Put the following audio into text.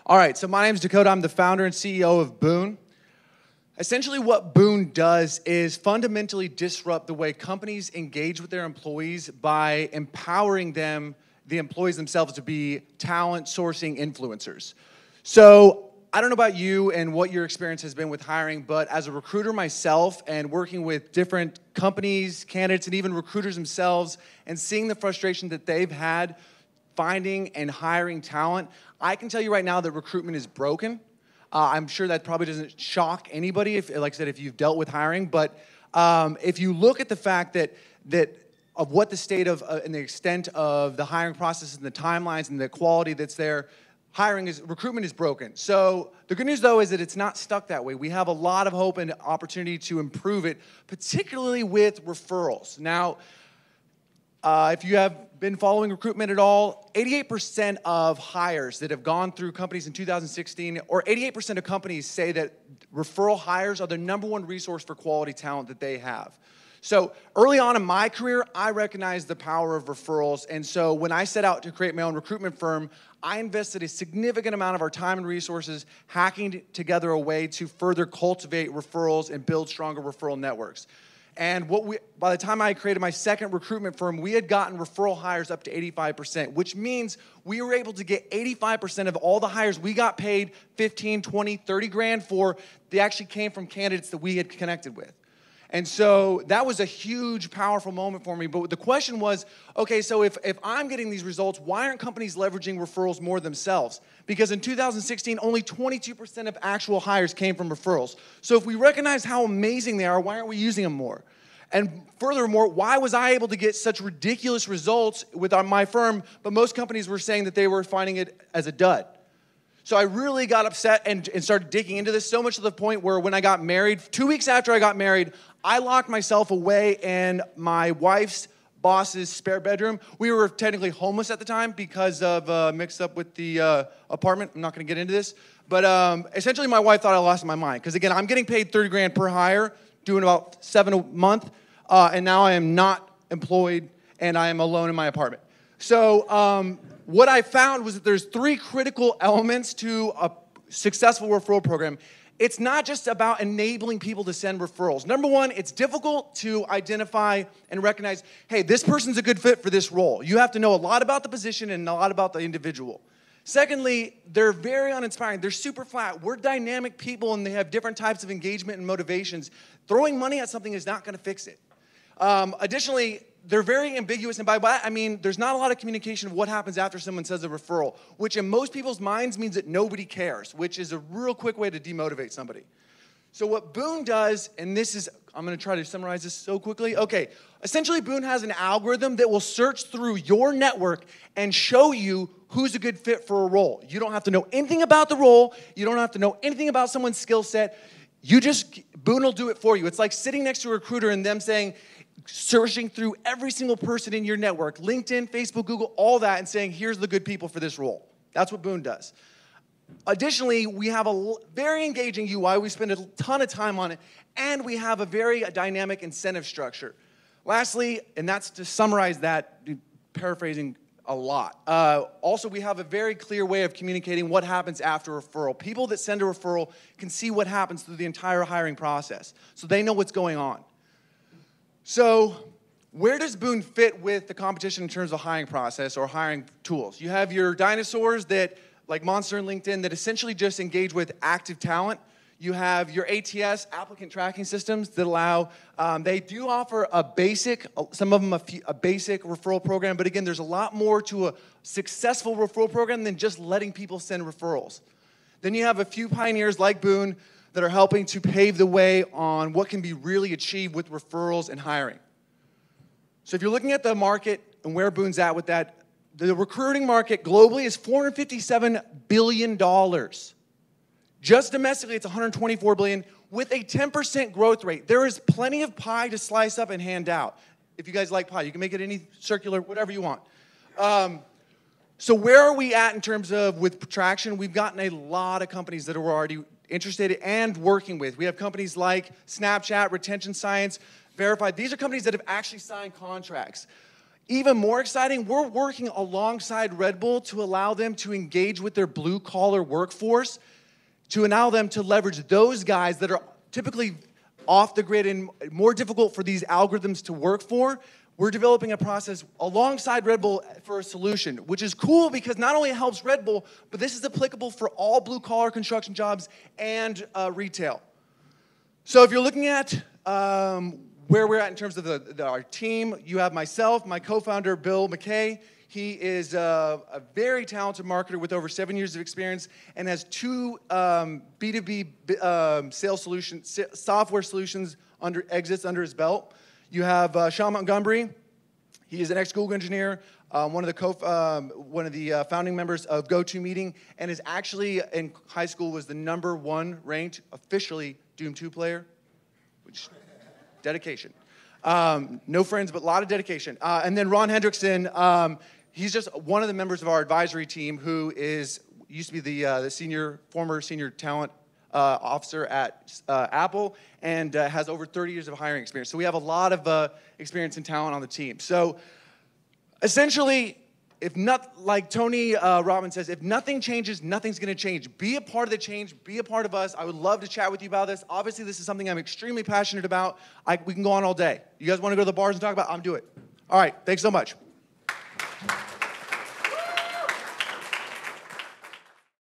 All right, so my name is Dakota. I'm the founder and CEO of Boon. Essentially what Boon does is fundamentally disrupt the way companies engage with their employees by empowering them, the employees themselves, to be talent sourcing influencers. So I don't know about you and what your experience has been with hiring, but as a recruiter myself and working with different companies, candidates, and even recruiters themselves and seeing the frustration that they've had finding and hiring talent, I can tell you right now that recruitment is broken. I'm sure that probably doesn't shock anybody, if, like I said, if you've dealt with hiring. But if you look at the fact that of what the state of and the extent of the hiring process and the timelines and the quality that's there, recruitment is broken. So the good news, though, is that it's not stuck that way. We have a lot of hope and opportunity to improve it, particularly with referrals. Now, if you have been following recruitment at all, 88% of hires that have gone through companies in 2016, or 88% of companies say that referral hires are the #1 resource for quality talent that they have. So early on in my career, I recognized the power of referrals. And so when I set out to create my own recruitment firm, I invested a significant amount of our time and resources hacking together a way to further cultivate referrals and build stronger referral networks. And by the time I created my second recruitment firm, we had gotten referral hires up to 85%, which means we were able to get 85% of all the hires we got paid 15, 20, 30 grand for, they actually came from candidates that we had connected with. And so that was a huge, powerful moment for me. But the question was, okay, so if I'm getting these results, why aren't companies leveraging referrals more themselves? Because in 2016, only 22% of actual hires came from referrals. So if we recognize how amazing they are, why aren't we using them more? And furthermore, why was I able to get such ridiculous results with my firm, but most companies were saying that they were finding it as a dud? So I really got upset and started digging into this, so much to the point where when I got married, 2 weeks after I got married, I locked myself away in my wife's boss's spare bedroom. We were technically homeless at the time because of a mix-up with the apartment. I'm not going to get into this. But essentially, my wife thought I lost my mind. Because again, I'm getting paid 30 grand per hire, doing about 7 a month. And now I am not employed, and I am alone in my apartment. So what I found was that there's 3 critical elements to a successful referral program. It's not just about enabling people to send referrals. #1, it's difficult to identify and recognize, hey, this person's a good fit for this role. You have to know a lot about the position and a lot about the individual. Secondly, they're very uninspiring. They're super flat. We're dynamic people, and they have different types of engagement and motivations. Throwing money at something is not going to fix it. Additionally, they're very ambiguous, and by that I mean there's not a lot of communication of what happens after someone says a referral, which in most people's minds means that nobody cares, which is a real quick way to demotivate somebody. So what Boon does, and this is, I'm going to try to summarize this so quickly. Okay, essentially Boon has an algorithm that will search through your network and show you who's a good fit for a role. You don't have to know anything about the role. You don't have to know anything about someone's skill set. Boon will do it for you. It's like sitting next to a recruiter and them saying, searching through every single person in your network, LinkedIn, Facebook, Google, all that, and saying, here's the good people for this role. That's what Boon does. Additionally, we have a very engaging UI. We spend a ton of time on it, and we have a very dynamic incentive structure. Lastly, and that's to summarize that, paraphrasing a lot. Also, we have a very clear way of communicating what happens after a referral. People that send a referral can see what happens through the entire hiring process, so they know what's going on. So where does Boon fit with the competition in terms of hiring process or hiring tools? You have your dinosaurs that, like Monster and LinkedIn, that essentially just engage with active talent. You have your ATS, applicant tracking systems, that allow, they do offer a basic, some of them a basic referral program, but again, there's a lot more to a successful referral program than just letting people send referrals. Then you have a few pioneers like Boon that are helping to pave the way on what can be really achieved with referrals and hiring. So if you're looking at the market and where Boon's at with that, the recruiting market globally is $457 billion. Just domestically, it's $124 billion with a 10% growth rate. There is plenty of pie to slice up and hand out. If you guys like pie, you can make it any circular, whatever you want. So where are we at in terms of with traction? We've gotten a lot of companies that are already interested and working with. We have companies like Snapchat, Retention Science, Verified. These are companies that have actually signed contracts. Even more exciting, we're working alongside Red Bull to allow them to engage with their blue-collar workforce, to allow them to leverage those guys that are typically off the grid and more difficult for these algorithms to work for. We're developing a process alongside Red Bull for a solution, which is cool because not only it helps Red Bull, but this is applicable for all blue-collar construction jobs and retail. So if you're looking at where we're at in terms of our team, you have myself, my co-founder, Bill McKay. He is a very talented marketer with over 7 years of experience and has 2 B2B sales solutions, software solutions exits under his belt. You have Sean Montgomery. He is an ex-Google engineer, one of the founding members of GoToMeeting, and is actually in high school was the #1 ranked officially Doom 2 player, which dedication. No friends, but a lot of dedication. And then Ron Hendrickson. He's just one of the members of our advisory team who used to be the former senior talent officer at Apple and has over 30 years of hiring experience. So we have a lot of experience and talent on the team. So essentially, like Tony Robbins says, if nothing changes, nothing's going to change. Be a part of the change. Be a part of us. I would love to chat with you about this. Obviously, this is something I'm extremely passionate about. We can go on all day. You guys want to go to the bars and talk about it? I'm doing it. All right. Thanks so much.